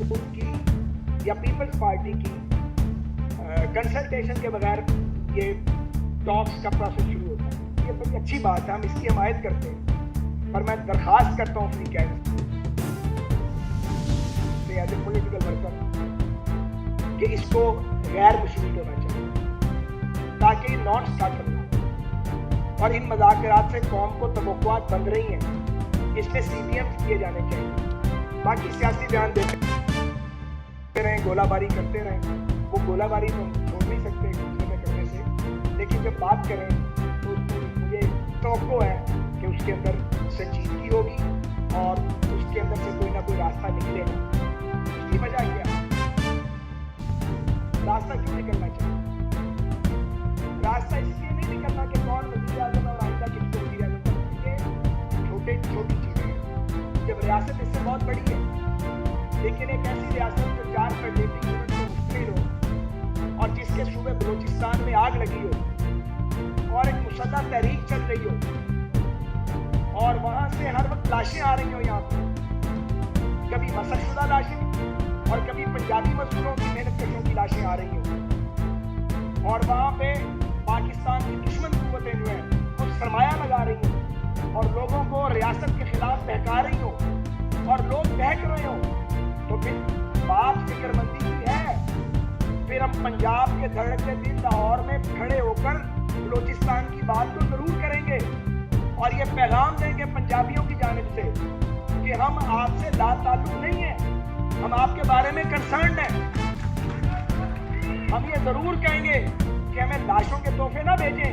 ان की या peoples party की कंसल्टेशन के बगैर ये टॉक्स का प्रोसेस शुरू होता है। ये बड़ी अच्छी बात है, हम इसकी हमायत करते हैं, पर मैं दरख्वास्त करता हूँ अपनी कैबिनेट से एज ए पॉलिटिकल वर्कर कि इसको गैर मशरूत होना चाहिए ताकि नॉन स्टार्टर हो। और इन मज़ाकरात से कौम को तवक्कुआत बन रही हैं, इसमें CPM किए जाने चाहिए। बाकी सियासी बयान देते रहें, गोलाबारी करते रहें, वो गोलाबारी तो छोड़ नहीं सकते एक दूसरे में करने से, लेकिन जब बात करें तो मुझे तवक्को है कि उसके अंदर संजीदगी होगी और उसके अंदर से कोई ना कोई रास्ता निकलेगा। इसकी वजह क्या, रास्ता क्यों निकलना चाहिए? रास्ता इसलिए नहीं निकलना कि कौन वज़ीर आज़म और आइंदा किसको वज़ीर आज़म बनाएंगे। छोटी चीज़ें हैं, जब रियासत इससे बहुत बड़ी है, लेकिन एक ऐसी रियासत जो 4 फैडरेटिंग यूनिट में मुश्तमिल हो और जिसके सूबे बलूचिस्तान में आग लगी हो और एक मुसल्लह तहरीक चल रही हो और वहाँ से हर वक्त लाशें आ रही हो, यहाँ पर कभी मसलशुदा लाशें और कभी पंजाबी मजदूरों की मेहनतकशों की लाशें आ रही हो, और वहाँ पे पाकिस्तान की दुश्मन कुव्वतें जो हैं वो सरमाया लगा रही हो और लोगों को रियासत के खिलाफ बहका रही हो और लोग बहक रहे हो, तो फिर बात फिक्रमंदी की है। फिर हम पंजाब के धड़कते दिल लाहौर में खड़े होकर बलूचिस्तान की बात तो जरूर करेंगे और ये पैगाम देंगे पंजाबियों की जानिब से कि हम आपसे लाताल्लुक नहीं है, हम आपके बारे में कंसर्न हैं। हम ये जरूर कहेंगे कि हमें लाशों के तोहफे ना भेजें।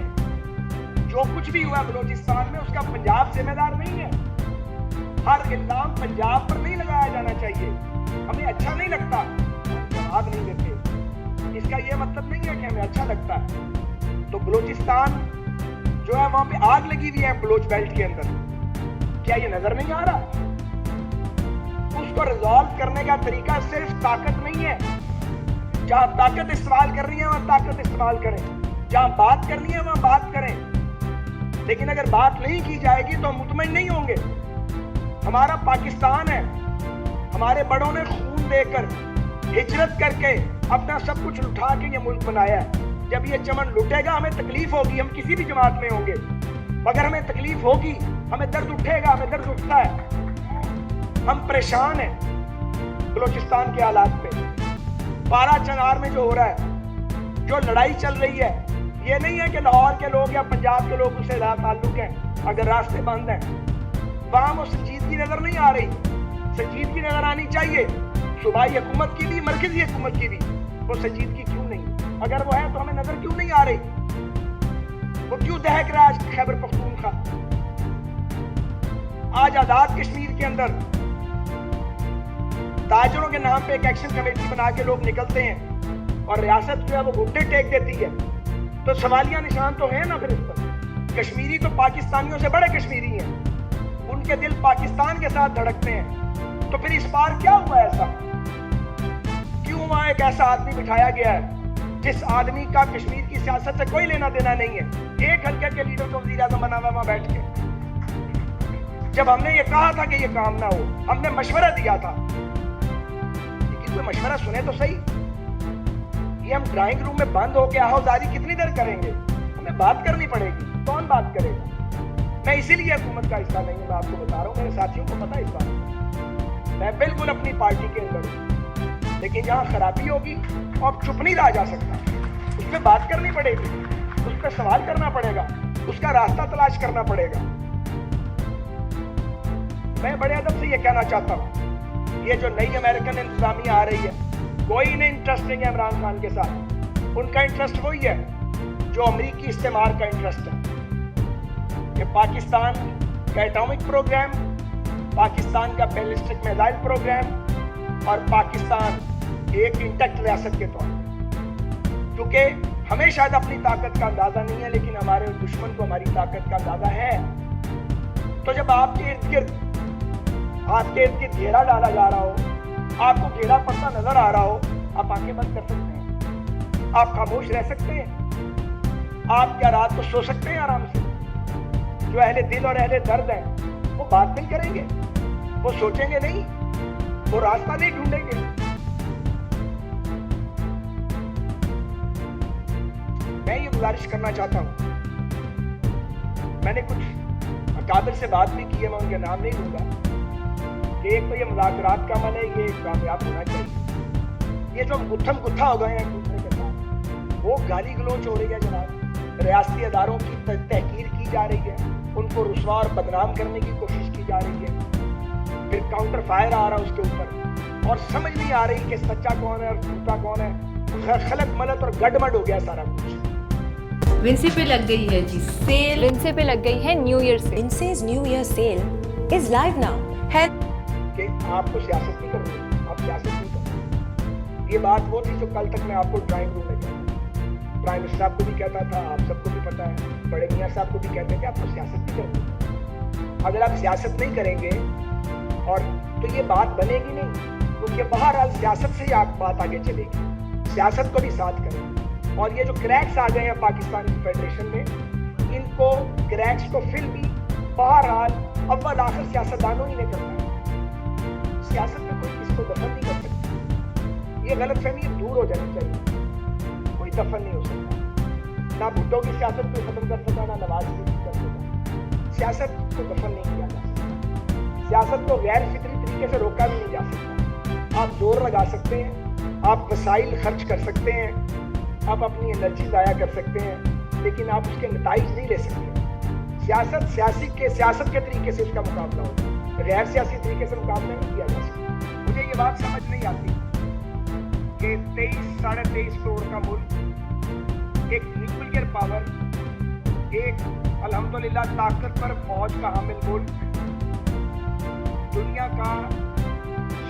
जो कुछ भी हुआ बलूचिस्तान में उसका पंजाब जिम्मेदार नहीं है। हर इल्जाम पंजाब पर नहीं लगाया जाना चाहिए। हमें अच्छा नहीं लगता, जवाब नहीं देते, इसका ये मतलब नहीं है कि हमें अच्छा लगता है। तो बलूचिस्तान जो है वहां पे आग लगी हुई है बलोच बेल्ट के अंदर, क्या ये नजर नहीं आ रहा? उसको रिजॉल्व करने का तरीका सिर्फ ताकत नहीं है। जहां ताकत इस्तेमाल कर रही है वहां ताकत इस्तेमाल करें, जहां बात करनी है वहां बात करें। लेकिन अगर बात नहीं की जाएगी तो हम मुतमईन नहीं होंगे। हमारा पाकिस्तान है, हमारे बड़ों ने खून देकर हिजरत करके अपना सब कुछ लुटा के ये मुल्क बनाया है। जब ये चमन लुटेगा हमें तकलीफ होगी, हम किसी भी जमात में होंगे, मगर हमें तकलीफ होगी, हमें दर्द उठेगा, हमें दर्द उठता है। हम परेशान हैं बलूचिस्तान के हालात पे। बारा चनार में जो हो रहा है, जो लड़ाई चल रही है, ये नहीं है कि लाहौर के लोग या पंजाब के लोग उससे ताल्लुक हैं। अगर रास्ते बंद हैं वहां वो संजीदगी नजर नहीं आ रही। संजीदगी नजर आनी चाहिए, सूबाई हुकूमत की भी, मरकजी हुकूमत की भी। वो संजीदगी क्यों नहीं? अगर वो है तो हमें नजर क्यों नहीं आ रही? वो क्यों दहक रहा है खैबर पख्तूनख्वा? आज आजाद कश्मीर के अंदर ताजरों के नाम पे एक एक्शन कमेटी बना के लोग निकलते हैं और रियासत जो है वो घुटने टेक देती है, तो सवालिया निशान तो है ना फिर इस पर। कश्मीरी तो पाकिस्तानियों से बड़े कश्मीरी हैं, उनके दिल पाकिस्तान के साथ धड़कते हैं। तो फिर इस बार क्या हुआ ऐसा? क्यों वहां एक ऐसा आदमी बिठाया गया है जिस आदमी का कश्मीर की सियासत से कोई लेना देना नहीं है? एक हल्के के लीडर को वज़ीर आज़म बना हुआ वहां बैठ के। जब हमने ये कहा था कि ये काम ना हो, हमने मशवरा दिया था, लेकिन कोई मशवरा सुने तो सही। ये हम ड्राइंग रूम में बंद होके आहोजारी कितनी देर करेंगे? हमें बात करनी पड़ेगी। कौन बात करेगा? मैं इसीलिए हुकूमत का हिस्सा नहीं हूं, मैं आपको बता रहा हूं, मेरे साथियों को पता है इस बात। मैं बिल्कुल अपनी पार्टी के अंदर हूं, लेकिन जहां खराबी होगी अब चुप नहीं रहा जा सकता। उस पर बात करनी पड़ेगी, उस पर सवाल करना पड़ेगा, उसका रास्ता तलाश करना पड़ेगा। मैं बड़े अदब से ये कहना चाहता हूं, ये जो नई अमेरिकन इंतजामिया आ रही है, कोई इन्हें इंटरेस्ट नहीं है इमरान खान के साथ। उनका इंटरेस्ट वही है जो अमरीकी इस्तेमार का इंटरेस्ट है कि पाकिस्तान का एटॉमिक प्रोग्राम, पाकिस्तान का बैलिस्टिक मिसाइल प्रोग्राम और पाकिस्तान एक इंटैक्ट रियासत के तौर पर। क्योंकि हमें शायद अपनी ताकत का अंदाजा नहीं है, लेकिन हमारे दुश्मन को हमारी ताकत का अंदाजा है। तो जब आपके इर्द गिर्द घेरा डाला जा रहा हो, आपको घेरा पड़ता नजर आ रहा हो, आप आंखें बंद कर सकते हैं? आप खामोश रह सकते हैं? आप क्या रात को सो सकते हैं आराम से? जो अहले दिल और अहले दर्द हैं वो बात नहीं करेंगे, वो सोचेंगे नहीं, वो रास्ता नहीं ढूंढेंगे। गुजारिश करना चाहता हूँ, मैंने कुछ अकाबिर से बात भी की है, मैं उनके नाम नहीं लूँगा, कि एक तो ये मुज़ाकरात का अमल है, ये कामयाब होना चाहिए। ये जो गुत्थम गुत्था हो गए हैं एक दूसरे के साथ, वो गाली गलौच हो रही है जनाब, रियासती अदारों की तहकीर की जा रही है, उनको रुसवा और बदनाम करने की कोशिश की जा रही है, फिर काउंटर फायर आ रहा है उसके ऊपर, और समझ नहीं आ रही कि सच्चा कौन है और झूठा कौन है। खलत मलत और गड़बड़ हो गया सारा कुछ। विंसी पे लग गई है जी सेल, विंसे पे लग गई है new year cell. Vince's New Year sale is live now. है कि आपको सियासत नहीं करनी, आप सियासत नहीं करनी। ये बात वो थी जो कल तक मैं आपको ड्राइंग रूम में कहता था, प्राइम मिनिस्टर साहब को भी कहता था, आप सबको भी पता है, बड़े मियाँ साहब को भी कहते थे आपको सियासत नहीं करनी। अगर आप सियासत नहीं करेंगे और तो ये बात बनेगी नहीं, क्योंकि बहरहाल सियासत से ही आप बात आगे चलेगी, सियासत को भी साथ करें। और ये जो क्रैक्स आ गए हैं पाकिस्तान की फेडरेशन में, इनको क्रैक्स को फिल भी बहरहाल अव्वल आखिर सियासतदानों ही ने करना है। सियासत में कोई किसी को दफन नहीं कर सकता, ये गलतफहमी दूर हो जानी चाहिए। कोई दफन नहीं हो सकता, ना भुट्टो की सियासत को खत्म कर सका, ना नवाज शरीफ की कर सका। सियासत को दफन नहीं किया जा सकता, सियासत को गैर फितरी तरीके से रोका भी नहीं जा सकता। आप जोर लगा सकते हैं, आप वसाइल खर्च कर सकते हैं, आप अपनी एनर्जी ज़ाया कर सकते हैं, लेकिन आप उसके नताइज नहीं ले सकते। सियासत के तरीके से उसका मुकाबला होगा, गैर सियासी तरीके से मुकाबला नहीं किया जा सकता। मुझे ये बात समझ नहीं आती कि 23-23.5 करोड़ का मुल्क, एक न्यूक्लियर पावर, एक अल्हम्दुलिल्लाह ताकतवर फौज का हामिल मुल्क, दुनिया का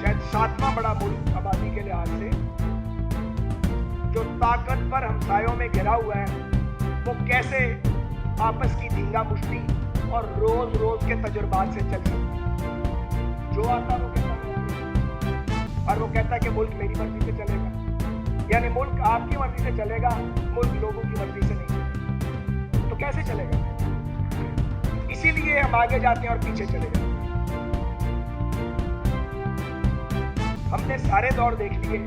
शायद 7वां बड़ा मुल्क आबादी के लिहाज से, जो ताकत पर हमसायों में घिरा हुआ है, वो कैसे आपस की धींगा मुश्ती और रोज रोज के तजुर्बात से चल सकता है। जो आता वो कहता है, और वो कहता है कि मुल्क मेरी मर्जी से चलेगा, यानी मुल्क आपकी मर्जी से चलेगा, मुल्क लोगों की मर्जी से नहीं। तो कैसे चलेगा? इसीलिए हम आगे जाते हैं और पीछे चले जाते हैं। हमने सारे दौर देख लिए,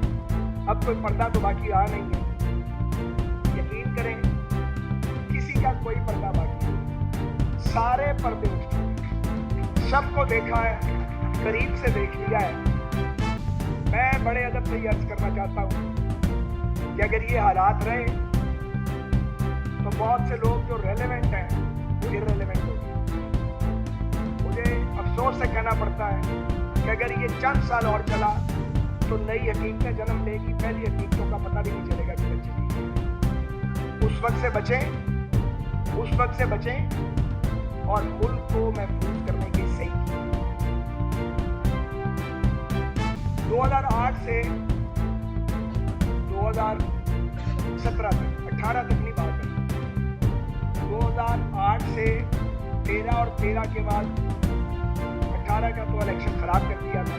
अब कोई पर्दा तो बाकी रहा नहीं है। यकीन करें, किसी का कोई पर्दा बाकी नहीं, सारे पर्दे उठ चुके, सबको देखा है, करीब से देख लिया है। मैं बड़े अदब से ये अर्ज करना चाहता हूँ कि अगर ये हालात रहे तो बहुत से लोग जो रेलेवेंट हैं वो इररेलेवेंट हो गए। मुझे अफसोस से कहना पड़ता है कि अगर ये चंद साल और चला तो नई हकीकतें जन्म लेगी, पहली हकीकतों का पता भी नहीं चलेगा कि चली। उस वक्त से बचें और मुल्क को महफूज करने की सही। 2008 से 2017 तक, 18 तक नहीं बात है, 2008 से 13 और 13 के बाद 18 का तो इलेक्शन खराब कर दिया था।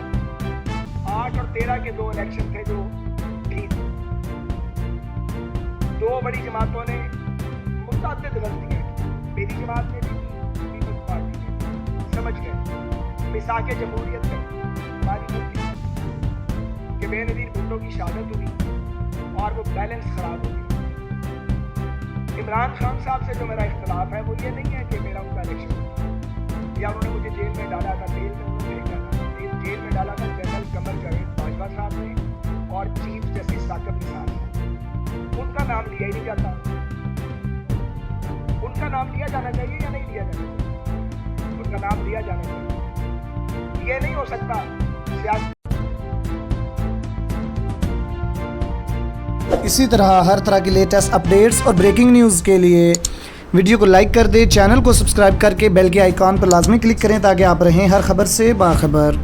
8 और 13 के 2 इलेक्शन थे जो ठीक। 2 बड़ी जमातों ने मुतअद्दिद गलतियां की, मेरी जमात ने भी की, पीपल्स पार्टी ने, समझ गए मिसाके जमहूरियत में हमारी गलती कि बेनज़ीर भुट्टो की शहादत हुई और वो बैलेंस खराब हो गया। इमरान खान साहब से जो मेरा इख्तलाफ है वो ये नहीं है कि मेरा उनका इलेक्शन या उन्होंने मुझे जेल में डाला था, जेल में डाला था जनरल कमर जावेद बाजवा साहब ने और चीफ जस्टिस साकिब निसार साहब। उनका नाम लिया ही नहीं जाता। उनका नाम लिया जाना चाहिए या नहीं लिया जाना चाहिए? उनका नाम लिया जाना चाहिए। ये नहीं हो सकता इसी तरह हर तरह की लेटेस्ट अपडेट्स और ब्रेकिंग न्यूज़ के लिए वीडियो को लाइक कर दें, चैनल को सब्सक्राइब करके बेल के आइकॉन पर लाजमी क्लिक करें ताकि आप रहें हर खबर से बाखबर।